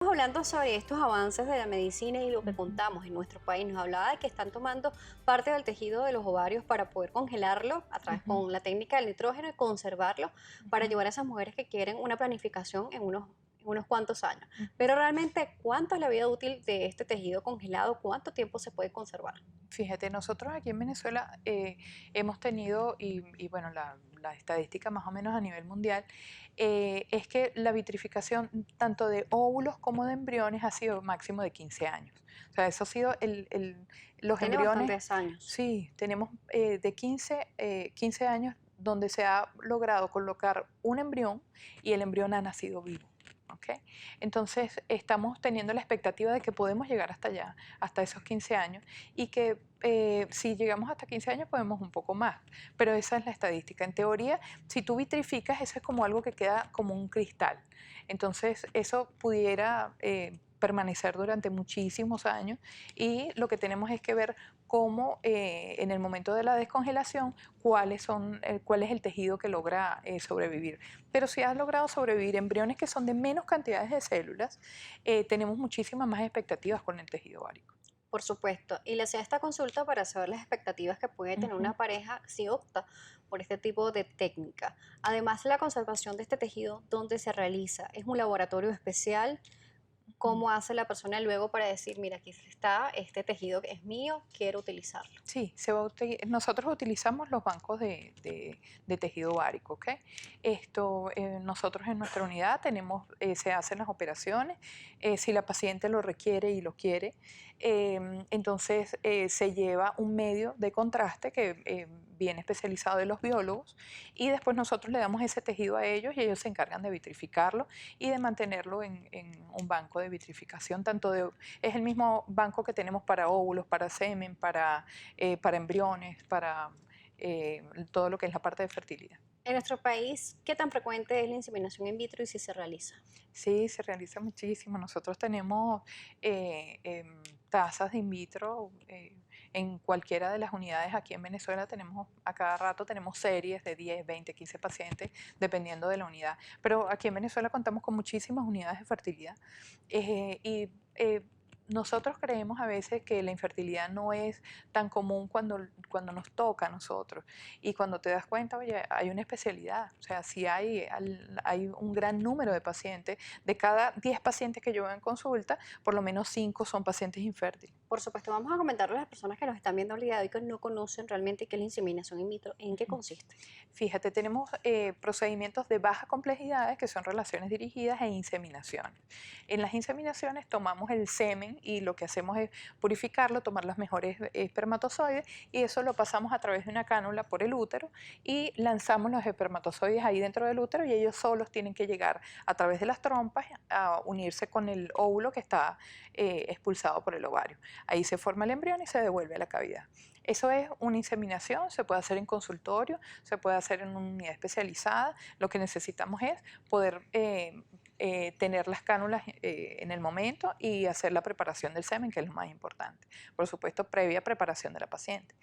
Hablando sobre estos avances de la medicina y lo que Ujú, contamos en nuestro país, nos hablaba de que están tomando parte del tejido de los ovarios para poder congelarlo a través ujú, con la técnica del nitrógeno y conservarlo para ujú, ayudar a esas mujeres que quieren una planificación en unos cuantos años. ujú. Pero realmente, ¿cuánto es la vida útil de este tejido congelado? ¿Cuánto tiempo se puede conservar? Fíjate, nosotros aquí en Venezuela hemos tenido, y bueno, la estadística más o menos a nivel mundial, es que la vitrificación tanto de óvulos como de embriones ha sido máximo de 15 años. O sea, eso ha sido los Tiene embriones, bastantes años. sí, tenemos de 15 años donde se ha logrado colocar un embrión y el embrión ha nacido vivo. ¿Ok? Entonces, estamos teniendo la expectativa de que podemos llegar hasta allá, hasta esos 15 años, y que si llegamos hasta 15 años podemos un poco más, pero esa es la estadística. En teoría, si tú vitrificas, eso es como algo que queda como un cristal. Entonces, eso pudiera permanecer durante muchísimos años y lo que tenemos es que ver cómo en el momento de la descongelación, cuál es el tejido que logra sobrevivir. Pero si has logrado sobrevivir embriones que son de menos cantidades de células, tenemos muchísimas más expectativas con el tejido ovárico. Por supuesto, y le hacía esta consulta para saber las expectativas que puede tener Ujú, una pareja si opta por este tipo de técnica. Además, la conservación de este tejido, ¿dónde se realiza? ¿Es un laboratorio especial? ujú. ¿Cómo hace la persona luego para decir, mira, aquí está, este tejido que es mío, quiero utilizarlo? Sí, nosotros utilizamos los bancos de tejido ovárico, ¿ok? Nosotros en nuestra unidad se hacen las operaciones, si la paciente lo requiere y lo quiere, entonces se lleva un medio de contraste que viene especializado de los biólogos y después nosotros le damos ese tejido a ellos y ellos se encargan de vitrificarlo y de mantenerlo en un banco de vitrificación, es el mismo banco que tenemos para óvulos, para semen, para embriones, para todo lo que es la parte de fertilidad. En nuestro país, ¿qué tan frecuente es la inseminación in vitro y si se realiza? Sí, se realiza muchísimo. Nosotros tenemos tasas de in vitro en cualquiera de las unidades aquí en Venezuela. Tenemos a cada rato tenemos series de 10, 20, 15 pacientes, dependiendo de la unidad. Pero aquí en Venezuela contamos con muchísimas unidades de fertilidad. Y nosotros creemos a veces que la infertilidad no es tan común cuando nos toca a nosotros. Y cuando te das cuenta, oye, hay una especialidad. O sea, si hay un gran número de pacientes, de cada 10 pacientes que yo veo en consulta, por lo menos 5 son pacientes infértiles. Por supuesto, vamos a comentarle a las personas que nos están viendo el día de hoy que no conocen realmente qué es la inseminación in vitro, en qué Ujú. consiste. Fíjate, tenemos procedimientos de baja complejidad que son relaciones dirigidas e inseminaciones. En las inseminaciones tomamos el semen y lo que hacemos es purificarlo, tomar los mejores espermatozoides y eso lo pasamos a través de una cánula por el útero y lanzamos los espermatozoides ahí dentro del útero y ellos solos tienen que llegar a través de las trompas a unirse con el óvulo que está expulsado por el ovario. Ahí se forma el embrión y se devuelve a la cavidad. Eso es una inseminación, se puede hacer en consultorio, se puede hacer en una unidad especializada. Lo que necesitamos es poder tener las cánulas en el momento y hacer la preparación del semen, que es lo más importante. Por supuesto, previa preparación de la paciente.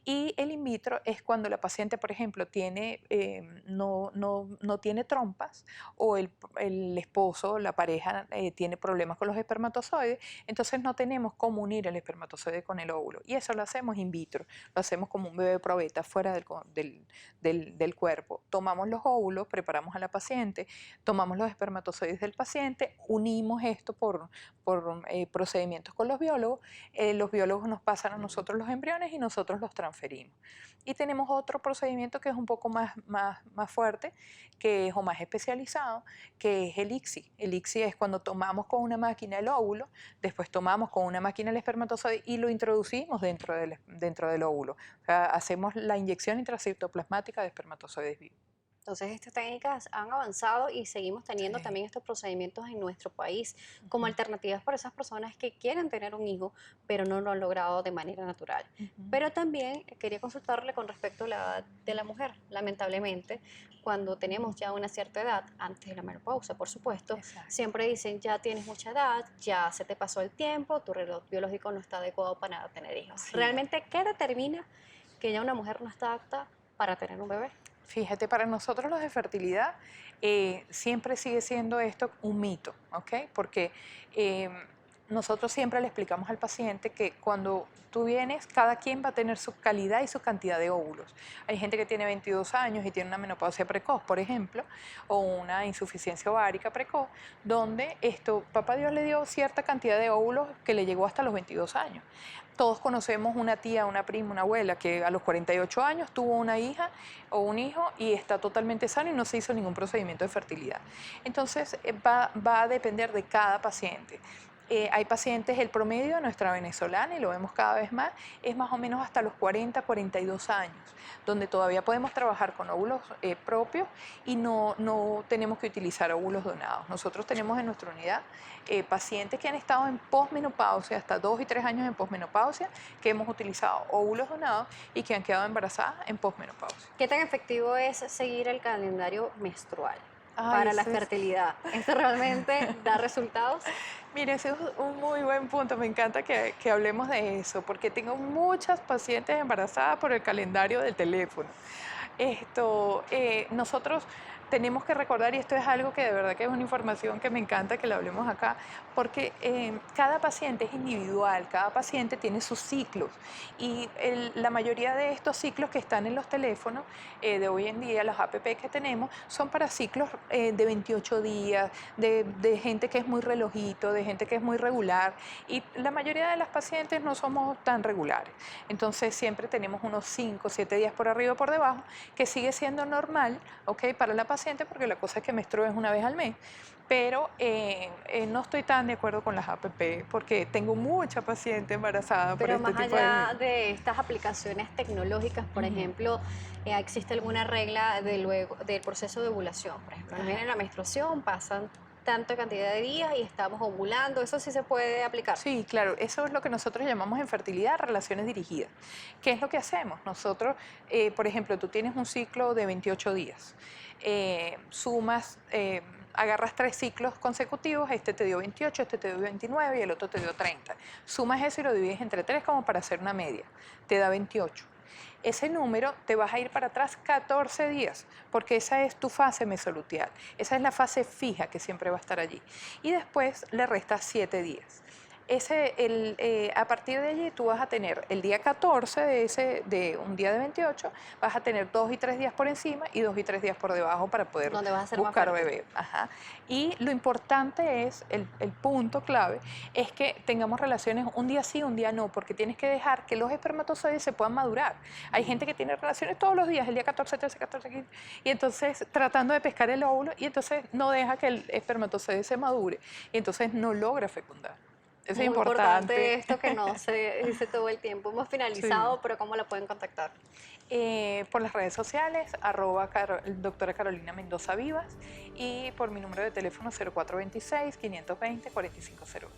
Y el in vitro es cuando la paciente, por ejemplo, no tiene trompas o el esposo, la pareja, tiene problemas con los espermatozoides, entonces no tenemos cómo unir el espermatozoide con el óvulo. Y eso lo hacemos in vitro, lo hacemos como un bebé probeta fuera del cuerpo. Tomamos los óvulos, preparamos a la paciente, tomamos los espermatozoides del paciente, unimos esto por procedimientos con los biólogos nos pasan a nosotros los embriones y nosotros los transferimos. Y tenemos otro procedimiento que es un poco más fuerte, que es o más especializado, que es el ICSI. El ICSI es cuando tomamos con una máquina el óvulo, después tomamos con una máquina el espermatozoide y lo introducimos dentro del óvulo. O sea, hacemos la inyección intracitoplasmática de espermatozoides vivos. Entonces, estas técnicas han avanzado y seguimos teniendo Sí. también estos procedimientos en nuestro país como Ujú, alternativas para esas personas que quieren tener un hijo, pero no lo han logrado de manera natural. ujú, Pero también quería consultarle con respecto a la edad de la mujer. Lamentablemente, cuando tenemos ya una cierta edad, antes de la menopausia, por supuesto, exacto. siempre dicen, ya tienes mucha edad, ya se te pasó el tiempo, tu reloj biológico no está adecuado para tener hijos. Sí. ¿Realmente qué determina que ya una mujer no está apta para tener un bebé? Fíjate, para nosotros los de fertilidad siempre sigue siendo esto un mito, ¿ok? Porque eh, nosotros siempre le explicamos al paciente que cuando tú vienes, cada quien va a tener su calidad y su cantidad de óvulos. Hay gente que tiene 22 años y tiene una menopausia precoz, por ejemplo, o una insuficiencia ovárica precoz, donde papá Dios le dio cierta cantidad de óvulos que le llegó hasta los 22 años. Todos conocemos una tía, una prima, una abuela que a los 48 años tuvo una hija o un hijo y está totalmente sano y no se hizo ningún procedimiento de fertilidad. Entonces va a depender de cada paciente. Hay pacientes, el promedio de nuestra venezolana, y lo vemos cada vez más, es más o menos hasta los 40, 42 años, donde todavía podemos trabajar con óvulos propios y no tenemos que utilizar óvulos donados. Nosotros tenemos en nuestra unidad pacientes que han estado en posmenopausia, hasta 2 y 3 años en posmenopausia, que hemos utilizado óvulos donados y que han quedado embarazadas en posmenopausia. ¿Qué tan efectivo es seguir el calendario menstrual Ay, para la eso es- fertilidad? ¿Esto realmente da resultados? Mire, ese es un muy buen punto. Me encanta que hablemos de eso, porque tengo muchas pacientes embarazadas por el calendario del teléfono. Nosotros tenemos que recordar, y esto es algo que de verdad que es una información que me encanta que la hablemos acá, porque cada paciente es individual, cada paciente tiene sus ciclos y la mayoría de estos ciclos que están en los teléfonos de hoy en día, los app que tenemos, son para ciclos de 28 días, de gente que es muy relojito, de gente que es muy regular y la mayoría de las pacientes no somos tan regulares. Entonces siempre tenemos unos 5 o 7 días por arriba o por debajo, que sigue siendo normal, ¿ok? Para la paciente, porque la cosa es que menstrues una vez al mes, pero no estoy tan de acuerdo con las APP, porque tengo mucha paciente embarazada por Pero este más tipo de... allá de estas aplicaciones tecnológicas, por Ujú. ejemplo, ¿existe alguna regla del proceso de ovulación? Por ejemplo, viene la menstruación, pasan tanta cantidad de días y estamos ovulando, ¿eso sí se puede aplicar? Sí, claro, eso es lo que nosotros llamamos en fertilidad relaciones dirigidas. ¿Qué es lo que hacemos? Nosotros, por ejemplo, tú tienes un ciclo de 28 días, sumas, agarras 3 ciclos consecutivos, este te dio 28, este te dio 29 y el otro te dio 30. Sumas eso y lo divides entre 3 como para hacer una media, te da 28. Ese número te vas a ir para atrás 14 días, porque esa es tu fase mesoluteal. Esa es la fase fija que siempre va a estar allí. Y después le restas 7 días. A partir de allí tú vas a tener el día 14 de un día de 28, vas a tener 2 y 3 días por encima y 2 y 3 días por debajo para poder Donde vas a ser más buscar fértil. bebé. Ajá. Y lo importante es, el punto clave, es que tengamos relaciones un día sí, un día no, porque tienes que dejar que los espermatozoides se puedan madurar. Hay gente que tiene relaciones todos los días, el día 14, 13, 14, 15, y entonces tratando de pescar el óvulo, y entonces no deja que el espermatozoide se madure, y entonces no logra fecundar. Eso es Muy importante importante. esto que no se dice todo el tiempo. Hemos Sí. finalizado, pero ¿cómo la pueden contactar? Por las redes sociales, doctora Carolina Mendoza Vivas, y por mi número de teléfono 0426-520-4508.